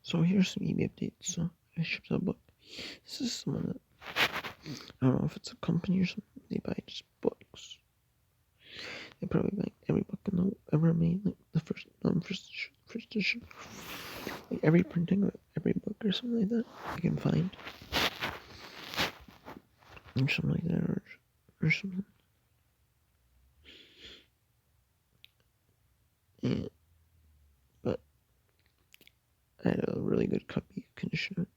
So here's some eBay updates. So I shipped a book. This is someone that I don't know if it's a company or something. They buy just books. They probably buy every book in the ever made, like the first edition, like every printing of every book or something like that I can find, or something like that, or something. And but I had a really good copy condition of it.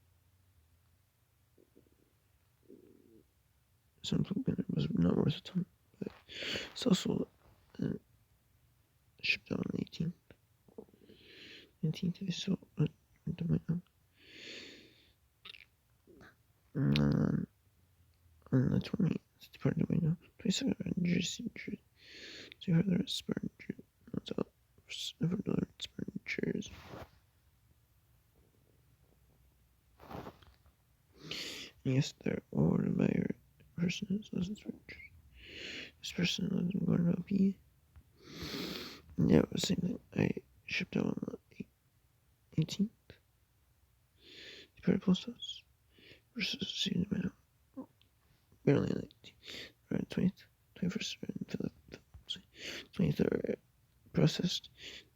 Something it was not worth a ton, but it's also shipped out on the 18th. 19th, so into my now. On the 20th, it's part of my now. 22nd, Jersey. So further, Spartan Jersey. That's out. $7 Spartan Jersey. Yes, they're ordered by a person who lives in Spartan Jersey. This person lives in Gordon PA. Yeah, I was saying that I shipped out on the 18th. The Perry Post Office versus seeing right now. Barely on the 18th. 20th, 21st, and 23rd processed.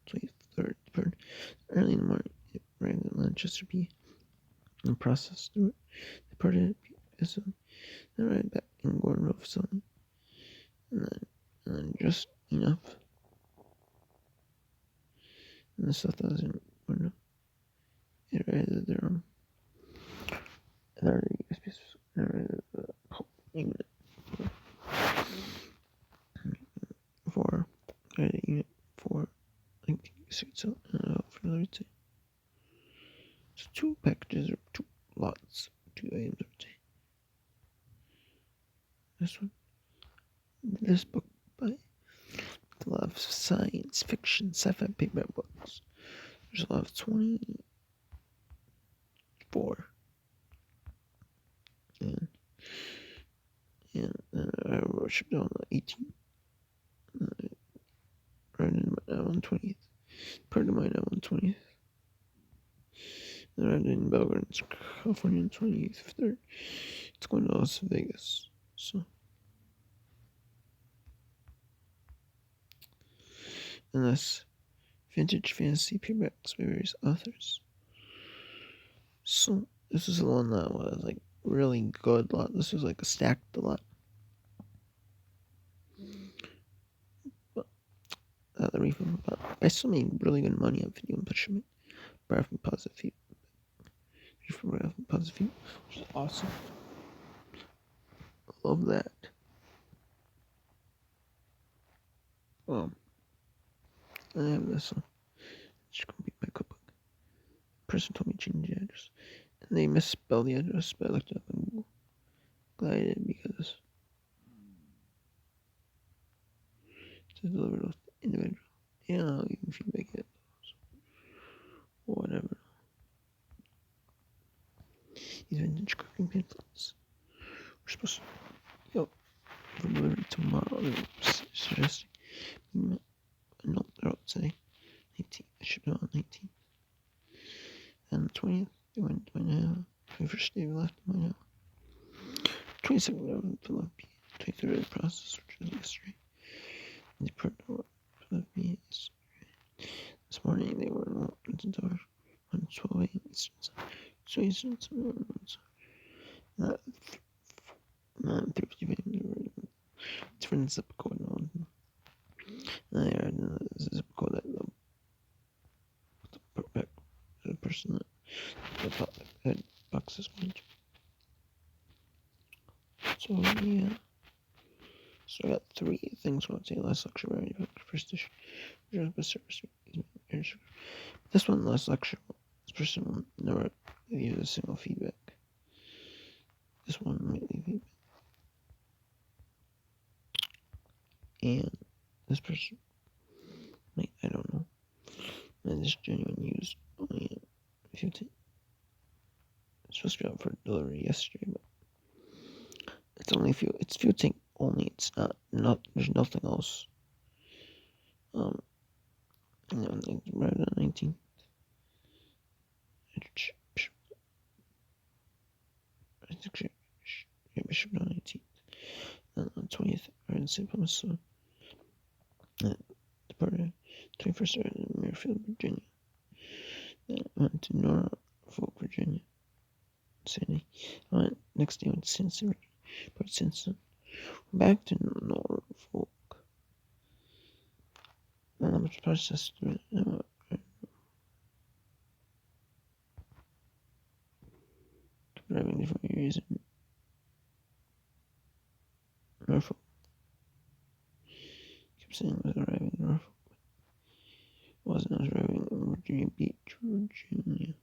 23rd, early in the morning, it arrived at Manchester P. And processed through it. Departed at PSO. Then arrived back in Gordon Road facility. And then just enough. And the stuff that was in Gordon Road. It arrived at their unit for unit for like so for another day. So 2 packages or 2 lots, 2 items per day. This one, this book by a lot of science fiction, sci-fi paperback books. There's a lot of 24. And I shipped on the 18th. Right in my now on 20th. Part of mine now on 20th. Then I'm in Belgrade, California on 23rd. It's going to Las Vegas. So. And that's vintage fantasy paperbacks by various authors. So this is the one that was like really good lot. This was like a stacked lot. But the refund, but I still made really good money on video and pushing it. Bar from positive feet. Positive feet, which is awesome. Love that. I have this one. It's gonna be my cookbook. Person told me to change the address, and they misspelled the address, but I looked it up on Google. Glad I did because it's delivered with individual. Yeah, I'll give feedback yet. Whatever. These vintage cooking pamphlets. We're supposed to for delivery tomorrow. They're suggesting. No, they're out today. 19th. I shipped it on 19th. And the 20th, they went to my now. 21st day we left my now. 22nd, we went to Philadelphia. 23rd, the process, which was yesterday. And they put out Philadelphia yesterday. This morning, they were in the door on 12 a.m. Eastern Time. So Eastern Time, not 3:50 p.m. They were in a different zip code. And I had the zip code that the person that had boxes went. So yeah. So I got 3 things I want to say. Last lecture, already first issue. This one, last lecture, this person never gave a single feedback. This one might leave feedback. And this person might, I don't know. And this genuine used only 15. It's supposed to be out for delivery yesterday, but it's only it's fueling only. It's not there's nothing else. Right on the 19th. Bishop on 18th. Then on 20th, are in St. Thomas, departed 21st, are in Merrifield, Virginia. Then I went to Norfolk, Virginia. Sandy. Next day I went to Cincinnati, Port Cincinnati. Back to Norfolk. And I'm processed through it. Driving different areas in Norfolk. Kept saying I was arriving in Norfolk. I wasn't. I was arriving in Virginia Beach, Virginia.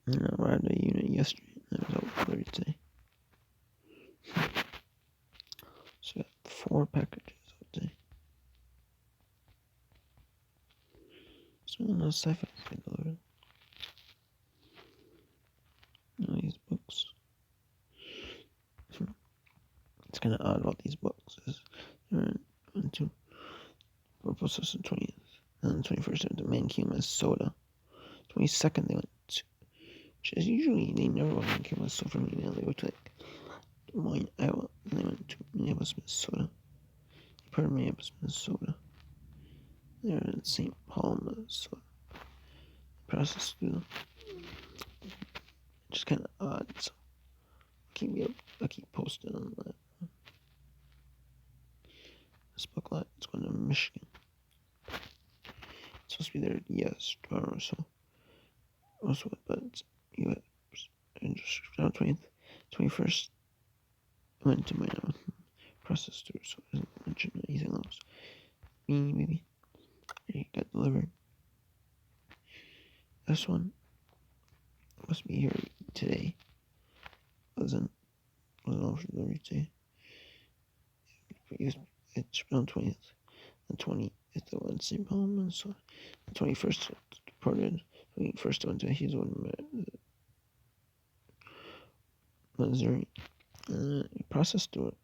And I arrived at a unit yesterday. And I was out for today. So I got 4 packages out today. So no sci-fi I delivered. All these books. It's kind of odd about these books. They're into Purpose on 20th. And on the 21st, they went to Mankato, Minnesota. 22nd, they went to, which is usually, they never go to Mankato, Minnesota from me. They go to like Des Moines, Iowa. And they went to Minneapolis, Minnesota. Part of Minneapolis, Minnesota. They're in St. Paul, Minnesota. Process through them. Just kind of odd. So I keep posting on that. This book lot is going to Michigan. It's supposed to be there, yes, tomorrow or so. Also, but it's US. And just on 20th, 21st, I went to my process through, so it doesn't mention anything else. Maybe. It got delivered. This one must be here today. Wasn't on for delivery today. It's on 20th. The 20th, the one St. Paul, Minnesota. The 21st, departed. 21st, I went to Hazelwood, Missouri. Processed through it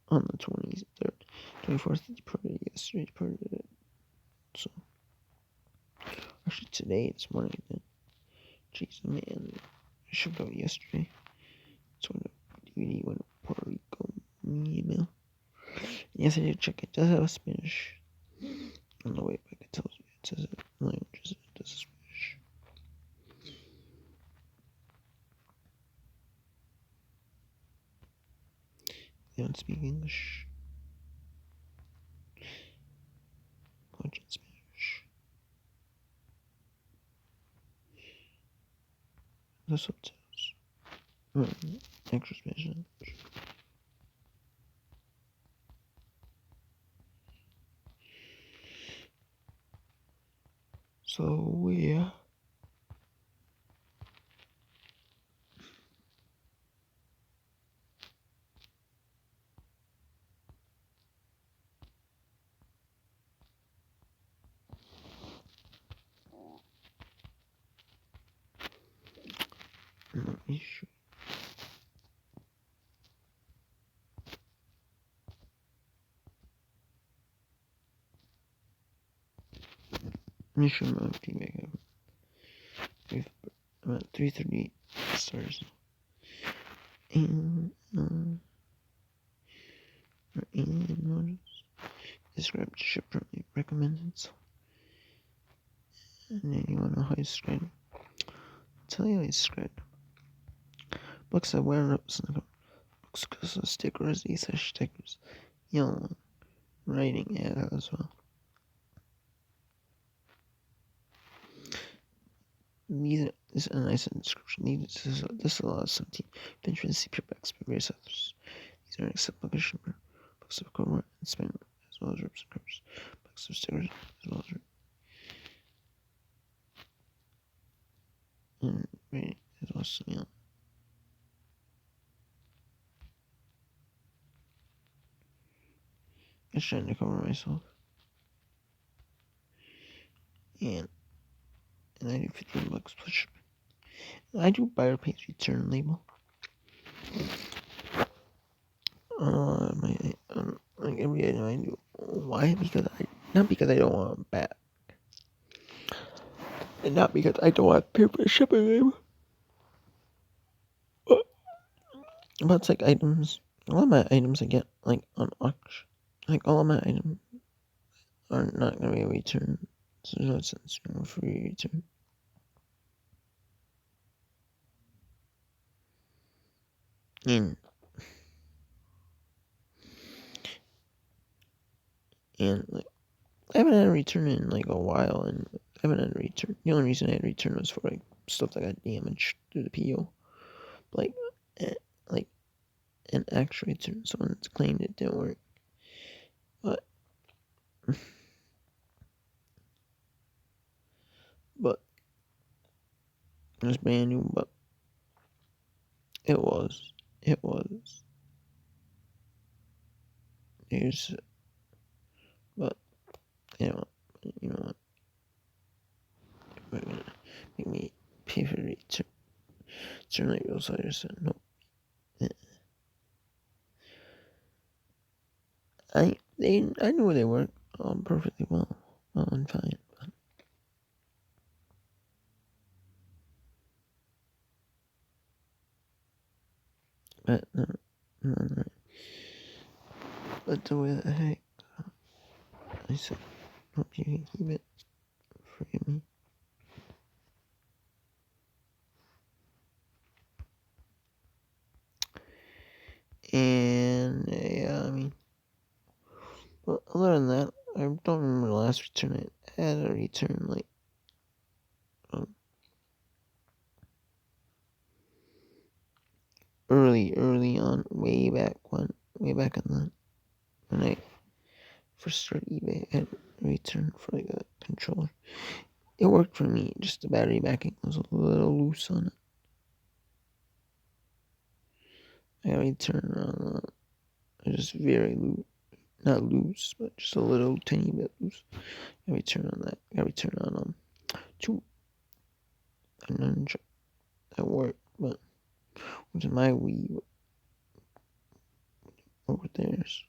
on the 23rd. 24th, departed yesterday. Departed it. So, actually, today, this morning, then. Jeez, man. I shipped out yesterday. So, the DVD went to Puerto Rico email. Yes, I did check. It does have a Spanish. On the way back, it tells me. It says it. Languages. It does Spanish. They don't speak English. Watch in Spanish. The subtitles. Extra Spanish language. So, yeah. Let me show my feedback. I'm at 338 stars. And, alien models. Described, shipped, recommended. So. And then you want to know how you subscribe. I'll tell you how you subscribe. Books that wear up. Books because of stickers, these are stickers. Yellow. Writing ad as well. This is a nice description. This allows 17 adventures paperbacks by various authors. These are except publication books of Cornwall and Spain, as well as rips and covers. Books of stickers, as well as and writing, as well as some yellow. I'm trying to cover myself. And I do 15 bucks plus shipping. I do buyer pays return label. Like every item I do. Why? Not because I don't want them back. And not because I don't want paper shipping label. But it's like items. A lot of my items I get like on auction. Like all of my items are not gonna be returned. So there's no sense in free return. And like I haven't had a return in like a while, and I haven't had a return. The only reason I had a return was for like stuff that got damaged through the PO. Like, eh, like an actual return. Someone's claimed it didn't work, but but it was brand new. But it was it was. There's but you know what? We're gonna make me pay for the return. Turn like those. So I just said no. I knew they work perfectly well and fine. But no. But the way that I said, hope you can keep it for me. And yeah, I mean, but other than that, I don't remember the last return I had a return like early on, way back when I first started eBay, I had a return for like a controller. It worked for me, just the battery backing was a little loose on it. I got a return on just very loose, not loose, but just a little tiny bit loose. I return on that. I return on 2 and that worked, but which is my Wii over theirs.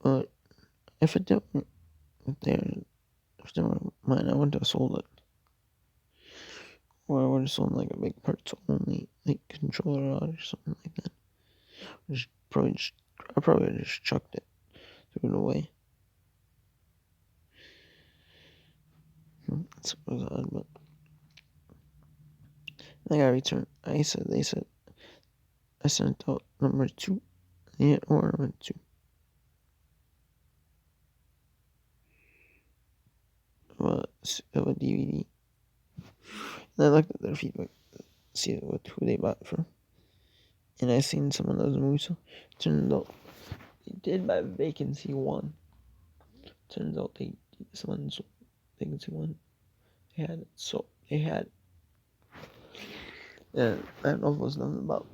But if it didn't, if they were mine, I wouldn't have sold it. Or I would have sold like a big parts only, like controller rod or something like that. I probably would have just chucked it, threw it away. That's odd, but I got returned. They said, I sent out number 2. They had ornament 2. Of a DVD. And I looked at their feedback, see who they bought it from. And I seen someone that was Musa. Turns out they did buy Vacancy 1. Turns out someone sold Vacancy 1. They had it. So they had it. And I don't know if it was nothing about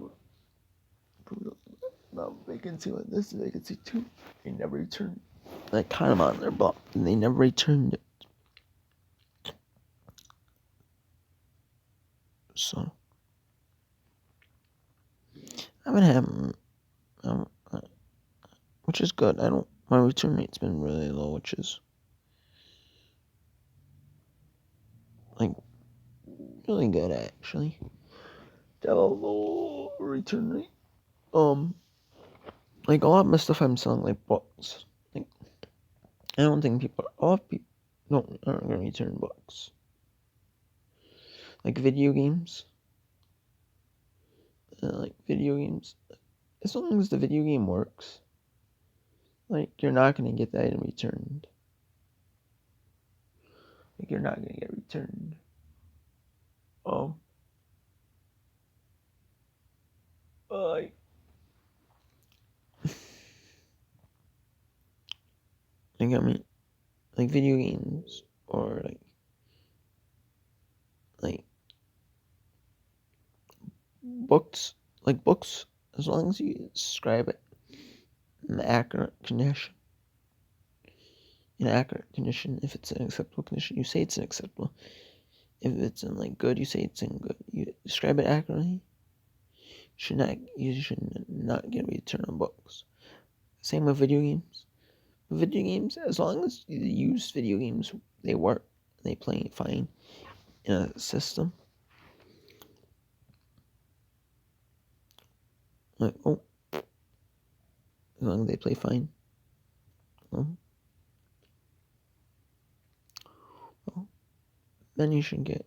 Vacancy 1. This is Vacancy 2. They never returned. I caught them on their block, and they never returned it. So I've been having, which is good. My return rate's been really low, which is like really good actually. To have a low return rate. Like a lot of my stuff I'm selling like books. Like I don't think a lot of people aren't gonna return books. Like video games. As long as the video game works, like you're not gonna get the item returned. Like you're not gonna get returned. Like I mean, like video games or like books. Like books, as long as you describe it in accurate condition. If it's an acceptable condition, you say it's an acceptable. If it's in like good, you say it's in good. You describe it accurately. You should not get a return on books. Same with video games. Video games, as long as you use video games, they work. They play fine. in a system. Like, oh, as long as they play fine. Well, then you should get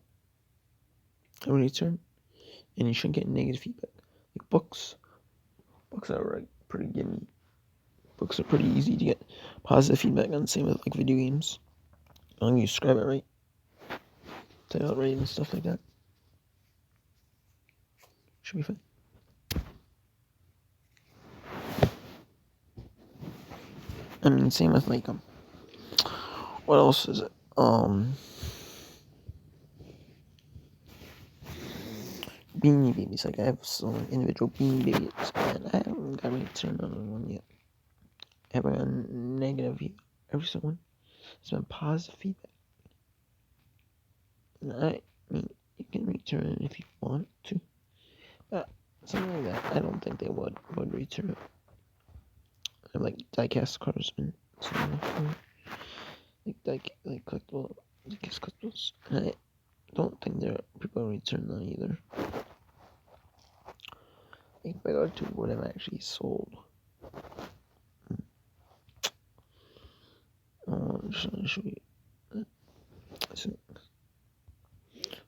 a return, and you should get negative feedback. Like books are like pretty gimme. Books are pretty easy to get positive feedback on. Same with like video games. As long as you describe it right, type out right, and stuff like that, should be fine. I mean, same with like what else is it? Beanie Babies. Like I have some individual Beanie Babies, and I haven't got a return on one yet. I have a negative every single one. It's been positive feedback. And I mean, you can return it if you want to. But something like that, I don't think they would return it. I have like diecast cards and something like that. Like collectible diecast collectibles. And I don't think there are people who return that either. Like better to what I've actually sold. I'm just gonna show you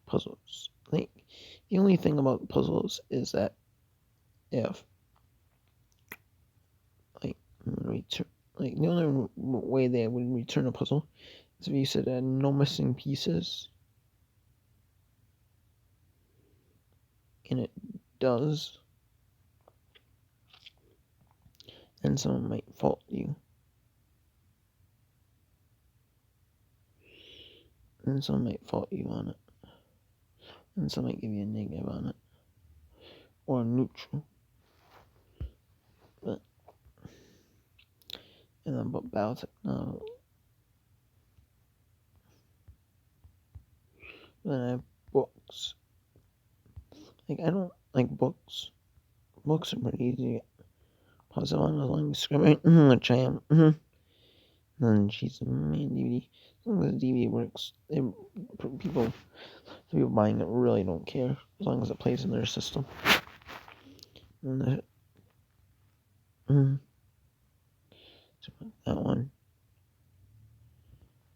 puzzles. Like the only thing about puzzles is that if like return, like the only way they would return a puzzle is if you said no missing pieces, and it does, then someone might fault you. And someone might fault you on it. And someone might give you a negative on it. Or a neutral. But and then about biotechnology. Then I have books. Like I don't like books. Books are pretty easy to get positive on as long as you script right, which I am. And then she's a man DVD. As long as the DVD works, people buying it really don't care as long as it plays in their system. And that one,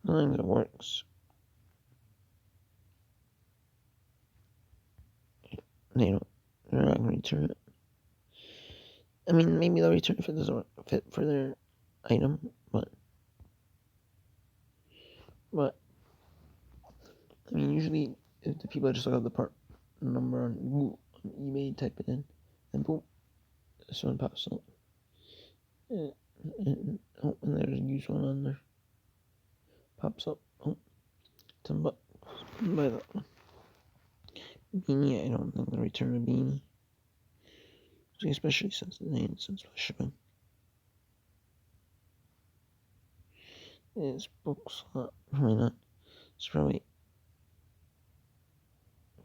as long as it works, they're not gonna return it. I mean, maybe they'll return if it doesn't fit for their item, but I mean, usually if the people just look up the part number on eBay, type it in, and boom, this one pops up. And there's a used one on there. Pops up. Oh, $10. Buy that one. Beanie, I don't think they'll return a beanie. Especially since the 9 cents plus shipping. It's books, probably not. It's probably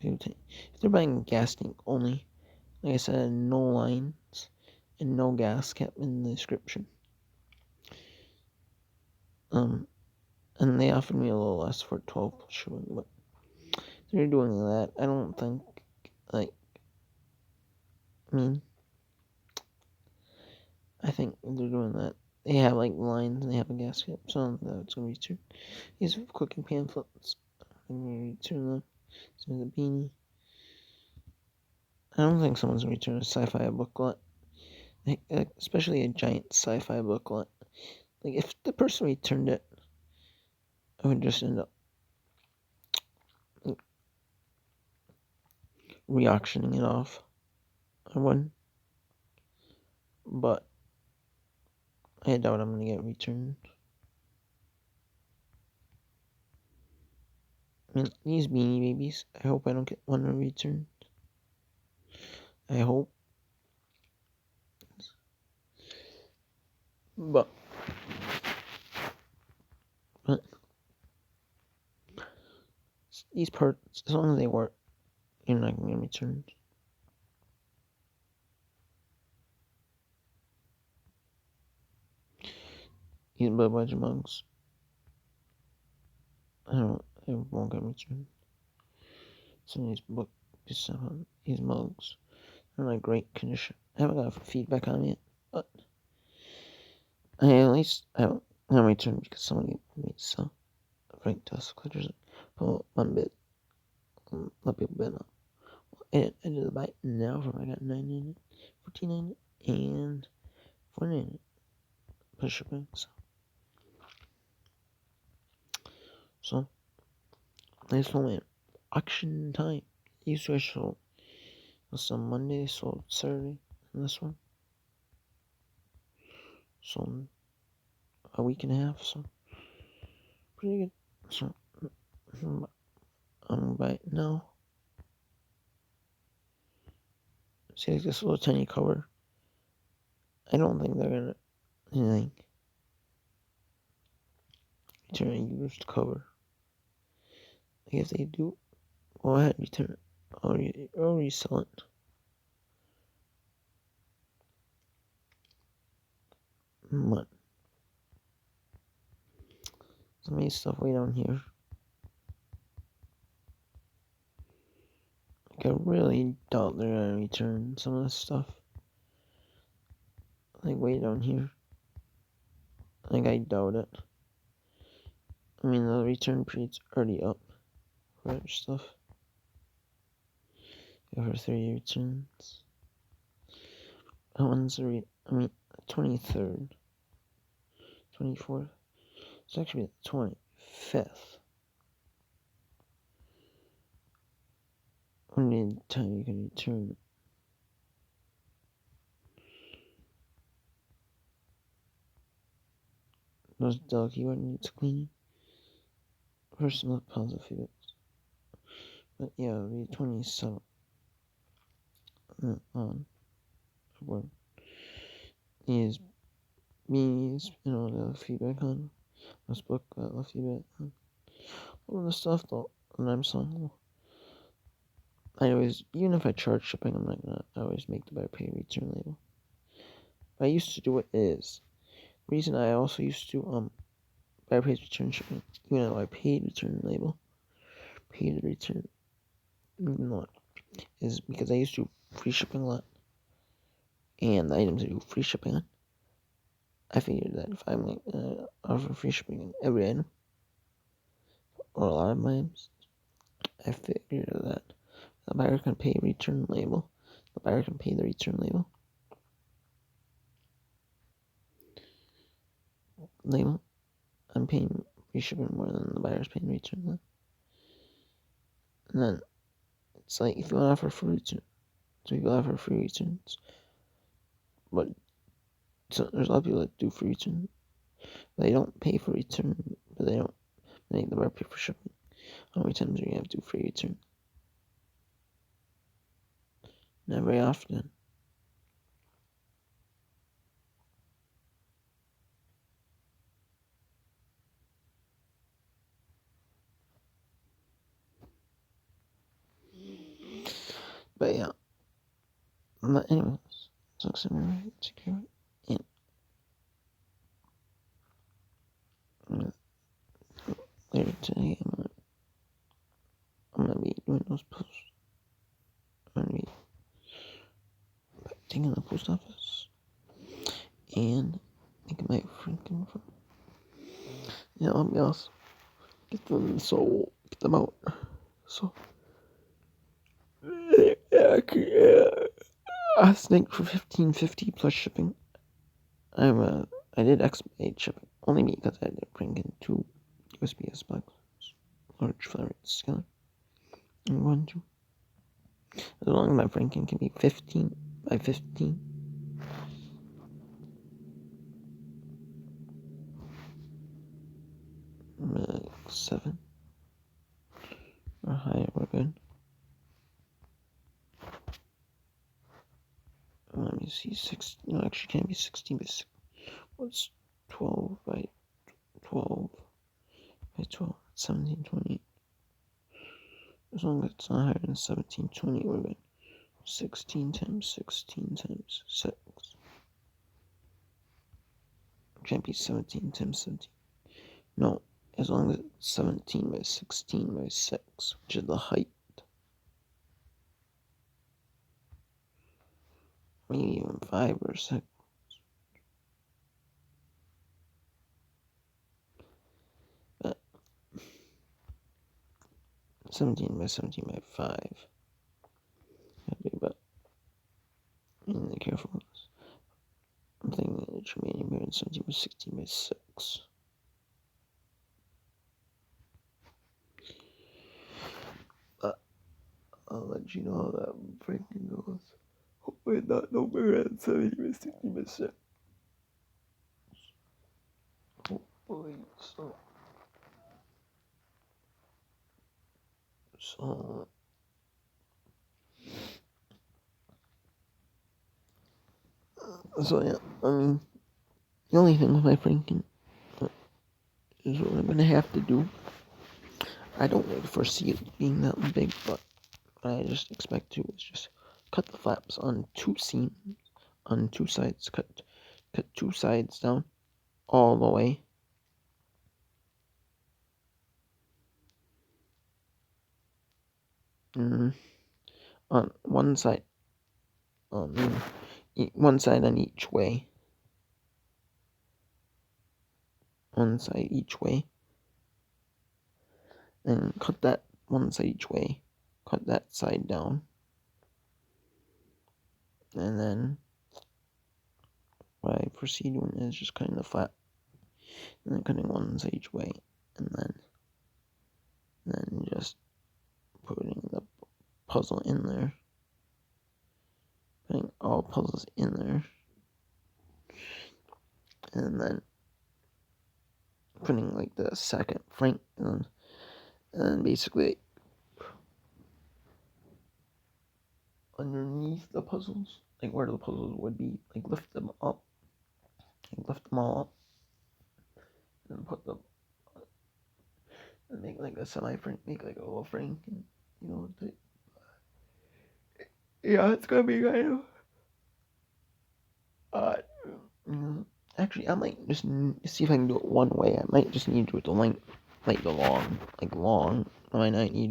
if they're buying gas tank only. Like I said, no lines and no gas cap in the description. And they offered me a little less for 12 plus shipping, but if they're doing that, I don't think I think if they're doing that, they have like lines and they have a gas cap, so that's gonna return. These cooking pamphlets, I'm gonna return them. So the beanie. I don't think someone's gonna return a sci-fi booklet, especially a giant sci-fi booklet. Like if the person returned it, I would just end up re-auctioning it off. I wouldn't, but I doubt I'm gonna get returned. I mean, these Beanie Babies, I hope I don't get one returned. I hope. But these parts, as long as they work, you're not gonna get returned. These Budweiser mugs, I won't get returned. Some of these these mugs are in like great condition. I haven't got feedback on them yet, but at least I don't return because someone gave me some frank dust collectors. But one bit, let people bid on. I did the buy now from I got 9 14 and 4 plus shipping. So nice one, man. Auction time. These two I sold. Some Monday, sold Saturday, and this one. So a week and a half, so pretty good. So I'm gonna buy it now. See, like this little tiny cover. I don't think they're gonna like return a used cover. Like if they do, go ahead, return it or resell it. But some of these stuff way down here. Like I really doubt they're gonna return some of this stuff. Like way down here. Like I doubt it. I mean the return period's already up for that stuff. For 3 returns. That one's 23rd. 24th. It's actually the 25th. Only time you can return. Those dog keyboard needs cleaning. Personal positive feedbacks. But yeah, it'll be 27th. On board. Is me's the feedback on this book that left feedback on all of the stuff though, and I'm saying I always, even if I charge shipping, I'm not gonna always make the better pay return label. What I used to do it is reason I also used to better pay return shipping, even though I paid return label, paid return, even though is because I used to do free shipping a lot, and the items I do free shipping on, I figured that if I'm offer free shipping on every item or a lot of items, I figured that the buyer can pay return label. The buyer can pay the return label. I'm paying free shipping more than the buyer's paying return label. And then it's like if you want to offer free return, so you offer free returns. But so there's a lot of people that do free return. They don't pay for return, but they don't make the buyer pay for shipping. How many times are you have to do free return? Not very often. But yeah. But anyways, so take care of it. And later today, I'm gonna be doing those posts. I'm gonna be taking the post office and making my freaking phone. Yeah, let me also get them sold, get them out. So yeah, I think for $15.50 plus shipping. I did expedite shipping only because I had to bring in 2 USPS boxes, large flat rate scanner. I'm going to, as long as my Franken can be 15 by 15. Like 7 or higher, we're good. Let me see, 6. No, actually, can't be 16 by 6. What's 12 by 12 by 12? 1720. As long as it's not higher than 1720, we're good. 16 times 16 times 6. Can't be 17 times 17. No, as long as it's 17 by 16 by 6, which is the height. maybe even 5 or 6. But 17 by 17 by 5. That'd be about in the carefulness. I'm thinking it should be anywhere in 17 by 16 by 6. But I'll let you know how that breaking goes. Hopefully not no bigger than 17 by 16 by 6. Hopefully so. So yeah, I mean, the only thing with my pranking is what I'm gonna have to do. I don't really foresee it being that big, but I just expect to is just cut the flaps on 2 seams, on 2 sides, cut 2 sides down all the way. On one side, one side on each way. One side each way. And cut that one side each way. Cut that side down. And then what I proceed doing is just cutting the flap. And then cutting one side each way. And then just putting the puzzle in there. Putting all puzzles in there. And then putting like the second frame. And then basically underneath the puzzles, like where the puzzles would be, like lift them up. Like lift them all up. And put them, and make like a semi-frame, make like a little frame, and, you know, yeah, it's gonna be kind of, actually, I might just see if I can do it one way. I might just need to do it the length, like the long, I might not need to